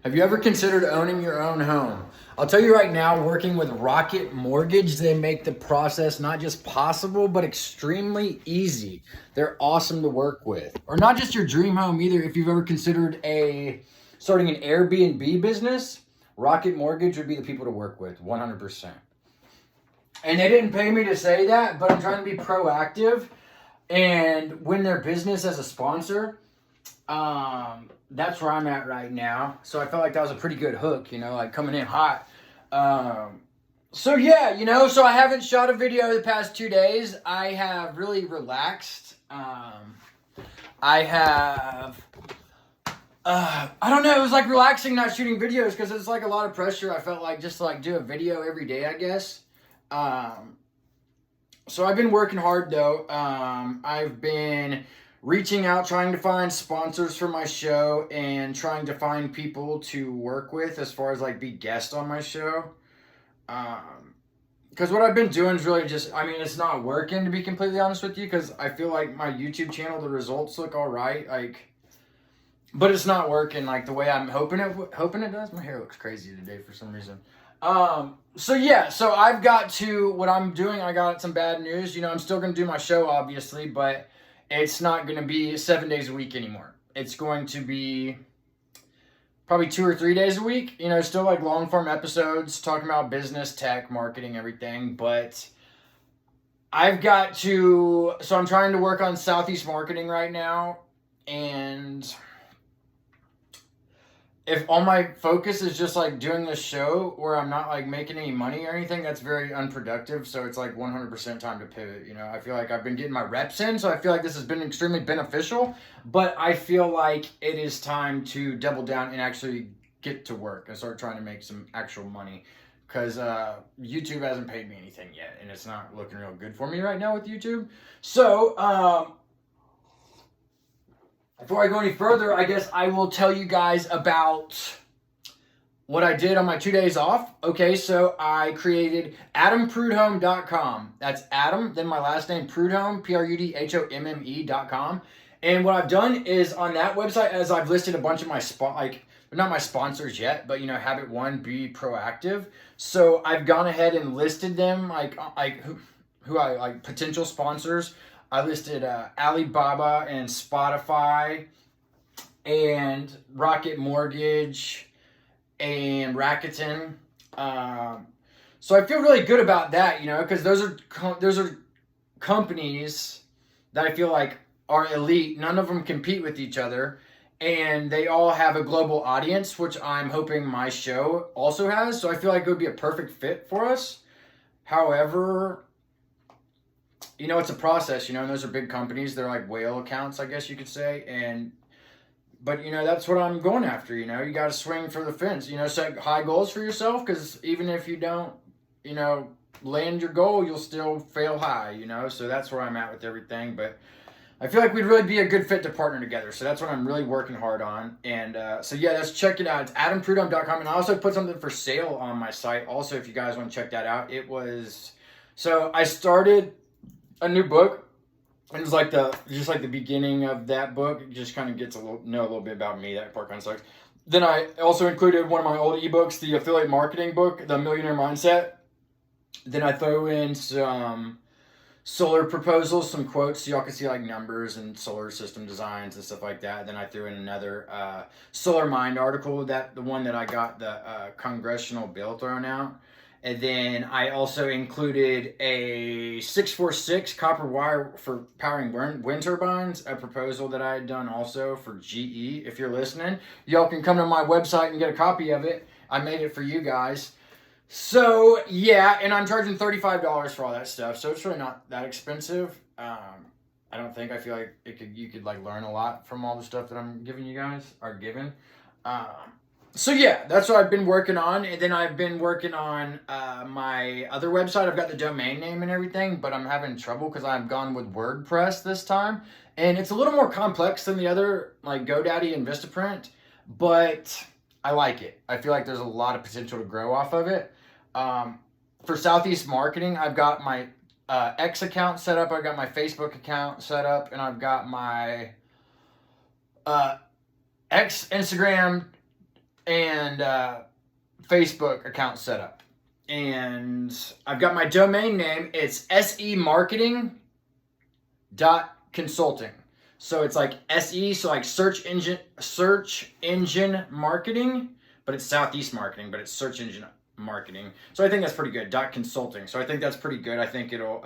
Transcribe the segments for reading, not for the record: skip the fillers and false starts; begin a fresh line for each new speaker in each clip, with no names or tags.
Have you ever considered owning your own home? I'll tell you right now, working with Rocket Mortgage, they make the process not just possible, but extremely easy. They're awesome to work with. Or not just your dream home either. If you've ever considered starting an Airbnb business, Rocket Mortgage would be the people to work with, 100%. And they didn't pay me to say that, but I'm trying to be proactive and win their business as a sponsor. That's where I'm at right now. So I felt like that was a pretty good hook, like coming in hot. So yeah, so I haven't shot a video the past 2 days. I have really relaxed. I don't know, it was like relaxing not shooting videos because it's like a lot of pressure. I felt like just to like do a video every day, I guess. So I've been working hard though. I've been reaching out, trying to find sponsors for my show and trying to find people to work with as far as like be guests on my show. Because what I've been doing is really just, it's not working, to be completely honest with you, because I feel like my YouTube channel, the results look all right, but it's not working like the way I'm hoping it does. My hair looks crazy today for some reason. So I've got to, what I'm doing, I got some bad news. I'm still going to do my show, obviously, but it's not going to be 7 days a week anymore. It's going to be probably 2 or 3 days a week. Still like long form episodes talking about business, tech, marketing, everything. But I'm trying to work on Southeast marketing right now. And if all my focus is just like doing this show where I'm not like making any money or anything, that's very unproductive. So it's like 100% time to pivot. I feel like I've been getting my reps in, so I feel like this has been extremely beneficial, but I feel like it is time to double down and actually get to work and start trying to make some actual money, because YouTube hasn't paid me anything yet, and it's not looking real good for me right now with YouTube. So before I go any further, I guess I will tell you guys about what I did on my 2 days off. Okay, so I created AdamPrudhomme.com. That's Adam, then my last name, Prudhomme, PRUDHOMME.com. And what I've done is on that website, as I've listed a bunch of my not my sponsors yet, but habit one, be proactive. So I've gone ahead and listed them, who I like, potential sponsors. I listed Alibaba and Spotify and Rocket Mortgage and Rakuten. So I feel really good about that, because those are companies that I feel like are elite. None of them compete with each other, and they all have a global audience, which I'm hoping my show also has. So I feel like it would be a perfect fit for us. However, it's a process, and those are big companies. They're like whale accounts, I guess you could say. But that's what I'm going after. You got to swing for the fence. Set high goals for yourself, because even if you don't, land your goal, you'll still fail high. So that's where I'm at with everything. But I feel like we'd really be a good fit to partner together. So that's what I'm really working hard on. And so yeah, let's check it out. It's AdamPrudhomme.com, and I also put something for sale on my site. Also, if you guys want to check that out, so I started a new book. And it's like the beginning of that book. It just kind of gets a little bit about me. That part kind of sucks. Then I also included one of my old ebooks, the affiliate marketing book, The Millionaire Mindset. Then I throw in some solar proposals, some quotes, so y'all can see like numbers and solar system designs and stuff like that. Then I threw in another Solar Mind article, the one that I got the congressional bill thrown out. And then I also included a 646 copper wire for powering wind turbines, a proposal that I had done also for GE. If you're listening, y'all can come to my website and get a copy of it. I made it for you guys. So yeah, and I'm charging $35 for all that stuff. So it's really not that expensive. I don't think. I feel like you could like learn a lot from all the stuff that I'm giving you guys, or given. So yeah, that's what I've been working on. And then I've been working on my other website. I've got the domain name and everything, but I'm having trouble because I've gone with WordPress this time. And it's a little more complex than the other, like GoDaddy and Vistaprint, but I like it. I feel like there's a lot of potential to grow off of it. For Southeast Marketing, I've got my X account set up. I've got my Facebook account set up, and I've got my X, Instagram, and Facebook account set up. And I've got my domain name. It's semarketing.consulting. So it's like SE, so like search engine marketing, but it's Southeast marketing, but it's search engine marketing. So I think that's pretty good. .consulting. So I think that's pretty good. I think it'll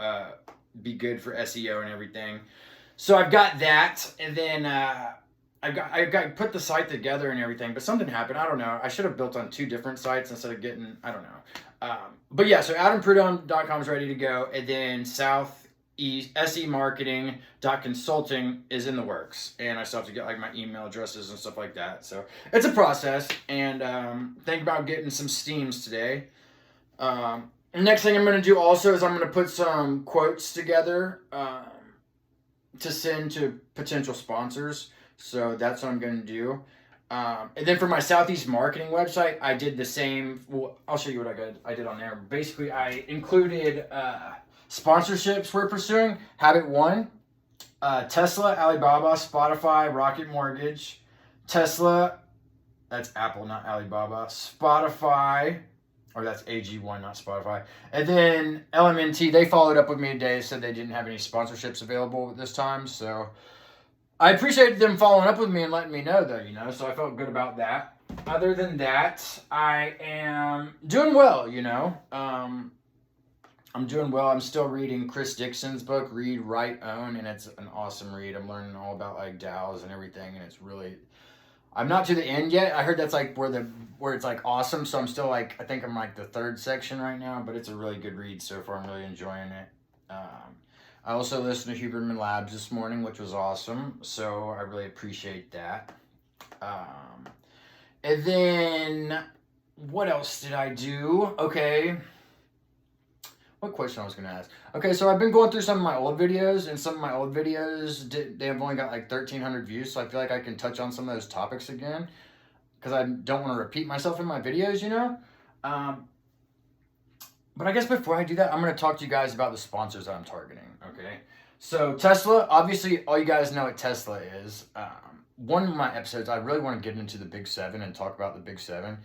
be good for SEO and everything. So I've got that, and then I got put the site together and everything, but something happened. I don't know. I should have built on 2 different sites instead of getting, I don't know. But yeah, so AdamPrudhomme.com is ready to go, and then Southeast semarketing.consulting is in the works, and I still have to get like my email addresses and stuff like that. So it's a process, and think about getting some steams today. Next thing I'm going to do also is I'm going to put some quotes together to send to potential sponsors. So that's what I'm going to do. And then for my Southeast marketing website, I did the same. Well, I'll show you what I did on there. Basically, I included sponsorships we're pursuing. Habit 1, Tesla, Alibaba, Spotify, Rocket Mortgage, Tesla, that's Apple, not Alibaba, Spotify, or that's AG1, not Spotify. And then LMNT, they followed up with me today, said they didn't have any sponsorships available this time. So I appreciated them following up with me and letting me know, though, so I felt good about that. Other than that, I am doing well, I'm doing well. I'm still reading Chris Dixon's book, Read, Write, Own, and it's an awesome read. I'm learning all about like DAOs and everything, and it's really, I'm not to the end yet. I heard that's like where it's like awesome, so I'm still like, I think I'm like the 3rd section right now, but it's a really good read so far. I'm really enjoying it. I also listened to Huberman Labs this morning, which was awesome, so I really appreciate that. And then, what else did I do? Okay, what question I was going to ask? Okay, so I've been going through some of my old videos, and some of my old videos, they have only got like 1,300 views, so I feel like I can touch on some of those topics again, because I don't want to repeat myself in my videos, But I guess before I do that, I'm going to talk to you guys about the sponsors that I'm targeting, okay? So Tesla, obviously, all you guys know what Tesla is. One of my episodes, I really want to get into the Big 7 and talk about the Big 7,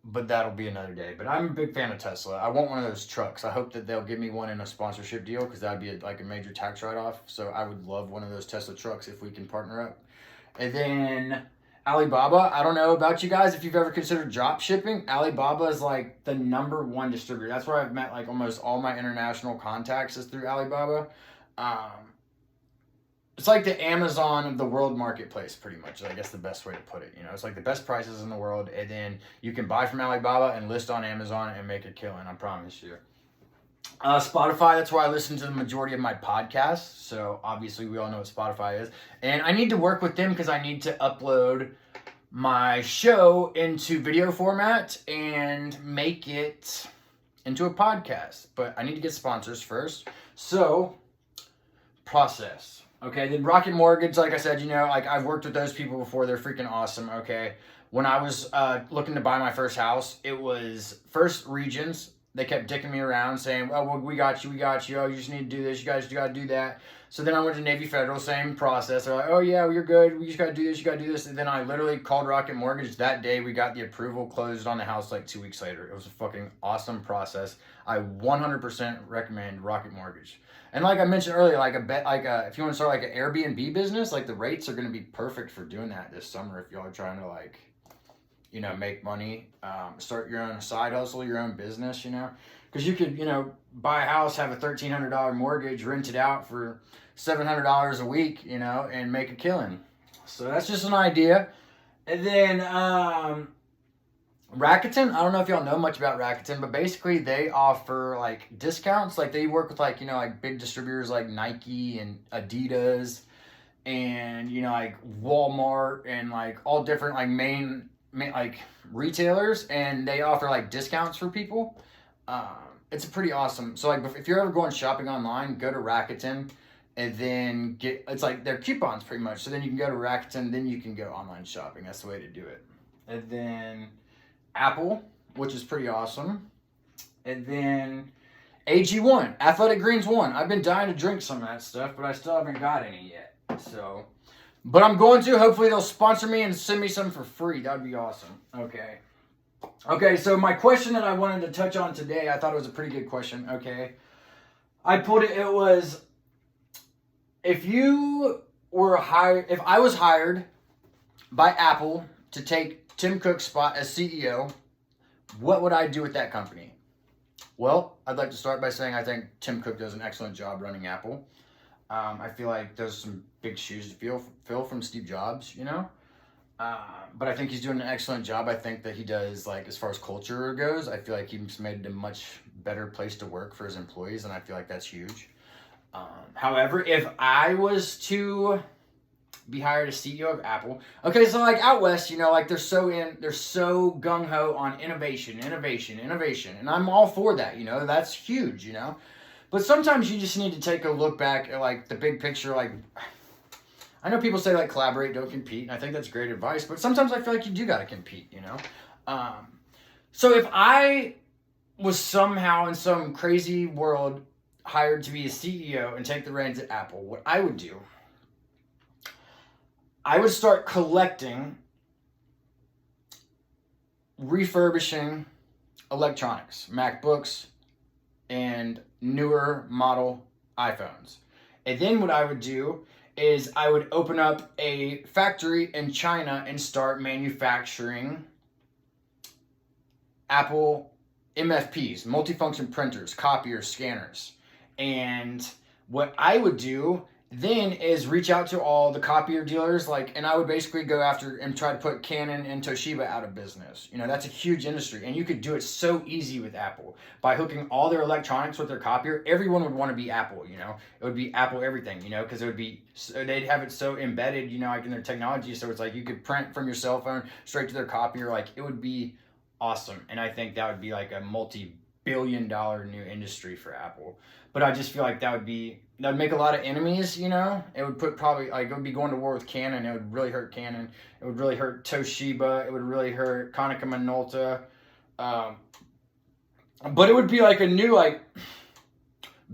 but that'll be another day. But I'm a big fan of Tesla. I want one of those trucks. I hope that they'll give me one in a sponsorship deal, because that would be like a major tax write-off. So I would love one of those Tesla trucks if we can partner up. And then Alibaba, I don't know about you guys if you've ever considered drop shipping. Alibaba is like the #1 distributor. That's where I've met like almost all my international contacts is through Alibaba. It's like the Amazon of the world marketplace, pretty much. I guess the best way to put it. It's like the best prices in the world, and then you can buy from Alibaba and list on Amazon and make a killing. I promise you. Spotify, that's where I listen to the majority of my podcasts. So obviously we all know what Spotify is. And I need to work with them because I need to upload my show into video format and make it into a podcast. But I need to get sponsors first. So, process. Okay, then Rocket Mortgage, like I said, like I've worked with those people before. They're freaking awesome, okay? When I was looking to buy my first house, it was First Regions. They kept dicking me around saying, oh, well, we got you. Oh, you just need to do this. You guys got to do that. So then I went to Navy Federal, same process. They're like, oh, yeah, well, you're good. We just got to do this. You got to do this. And then I literally called Rocket Mortgage that day. We got the approval, closed on the house like 2 weeks later. It was a fucking awesome process. I 100% recommend Rocket Mortgage. And like I mentioned earlier, if you want to start like an Airbnb business, like the rates are going to be perfect for doing that this summer if y'all are trying to make money, start your own side hustle, your own business, because you could, buy a house, have a $1,300 mortgage, rent it out for $700 a week, and make a killing. So that's just an idea. And then Rakuten, I don't know if y'all know much about Rakuten, but basically they offer like discounts. Like they work with like big distributors like Nike and Adidas and, like Walmart and like all different like main like retailers, and they offer like discounts for people. It's pretty awesome. So like if you're ever going shopping online, go to Rakuten and then it's like their coupons pretty much. So then you can go to Rakuten, then you can go online shopping. That's the way to do it. And then Apple, which is pretty awesome. And then AG1, Athletic Greens 1. I've been dying to drink some of that stuff, but I still haven't got any yet. So But I'm going to. Hopefully they'll sponsor me and send me some for free. That would be awesome. Okay. Okay, so my question that I wanted to touch on today, I thought it was a pretty good question. Okay. I put it, it was, if I was hired by Apple to take Tim Cook's spot as CEO, what would I do with that company? Well, I'd like to start by saying I think Tim Cook does an excellent job running Apple. I feel like there's some big shoes to fill from Steve Jobs, you know? But I think he's doing an excellent job. I think that he does, like, as far as culture goes, I feel like he's made it a much better place to work for his employees, and I feel like that's huge. However, if I was to be hired as CEO of Apple, okay, so like out west, you know, like they're so gung ho on innovation, and I'm all for that. You know, that's huge. You know, but sometimes you just need to take a look back at like the big picture. Like, I know people say like collaborate, don't compete, and I think that's great advice. But sometimes I feel like you do got to compete. You know, so if I was somehow in some crazy world hired to be a CEO and take the reins at Apple, what I would do, I would start collecting, refurbishing electronics, MacBooks, and newer model iPhones. And then what I would do is I would open up a factory in China and start manufacturing Apple MFPs, multifunction printers, copiers, scanners. And what I would do then is reach out to all the copier dealers, like, and I would basically go after and try to put Canon and Toshiba out of business. You know, that's a huge industry, and you could do it so easy with Apple by hooking all their electronics with their copier. Everyone would want to be Apple. You know, it would be Apple everything. You know, because it would be they'd have it so embedded, you know, like in their technology. So it's like you could print from your cell phone straight to their copier. Like, it would be awesome, and I think that would be like a multi-billion-dollar new industry for Apple. But I just feel like that would make a lot of enemies, you know? It would put probably, like, it would be going to war with Canon. It would really hurt Canon. It would really hurt Toshiba. It would really hurt Konica Minolta. But it would be like a new, like,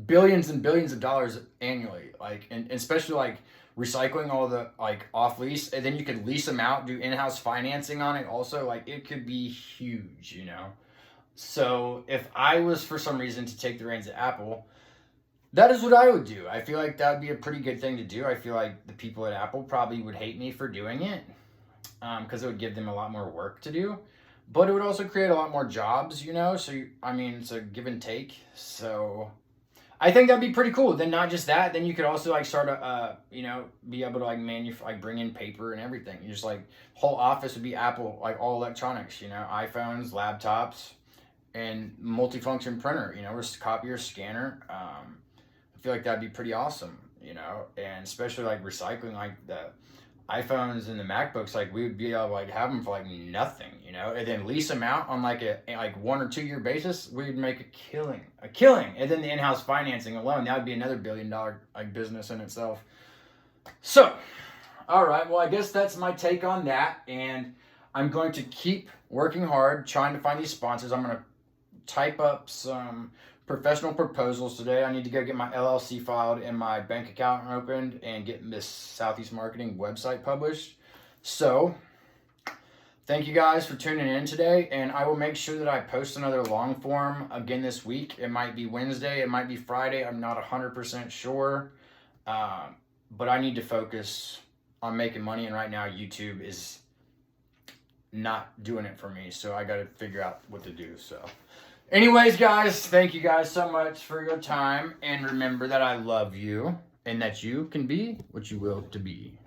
billions and billions of dollars annually. Like, and especially, like, recycling all the, like, off lease. And then you could lease them out, do in-house financing on it also. Like, it could be huge, you know? So if I was, for some reason, to take the reins at Apple, that is what I would do. I feel like that would be a pretty good thing to do. I feel like the people at Apple probably would hate me for doing it because it would give them a lot more work to do. But it would also create a lot more jobs, you know? So, I mean, it's a give and take. So I think that'd be pretty cool. Then not just that, then you could also like start a, you know, be able to like bring in paper and everything. You just like, whole office would be Apple, like all electronics, you know, iPhones, laptops, and multifunction printer, you know, or copier, scanner. I feel like that'd be pretty awesome, you know, and especially like recycling like the iPhones and the MacBooks, like we would be able to like have them for like nothing, you know, and then lease them out on like a 1 or 2 year basis. We'd make a killing, and then the in-house financing alone, that would be another $1 billion like business in itself. So, all right, well, I guess that's my take on that, and I'm going to keep working hard trying to find these sponsors. I'm going to type up some professional proposals today. I need to go get my LLC filed and my bank account opened and get this Southeast Marketing website published. So, thank you guys for tuning in today, and I will make sure that I post another long form again this week. It might be Wednesday, it might be Friday. I'm not 100% sure, but I need to focus on making money, and right now YouTube is not doing it for me, so I got to figure out what to do. So anyways, guys, thank you guys so much for your time, and remember that I love you and that you can be what you will to be.